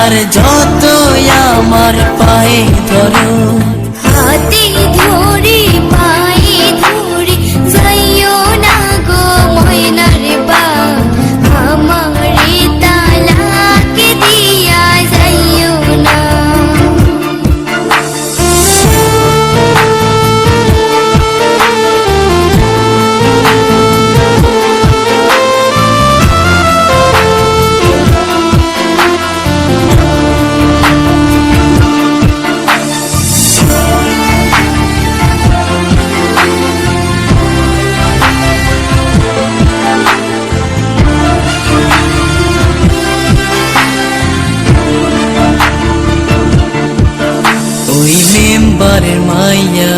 আর যতই আমার পায়ে ধরো, হাতে ধরে পায়ে ধরে যাইও না গো ময়নার বা, আমারে তালাক দিয়া যাইও না। ওই মেম্বারের মাইয়া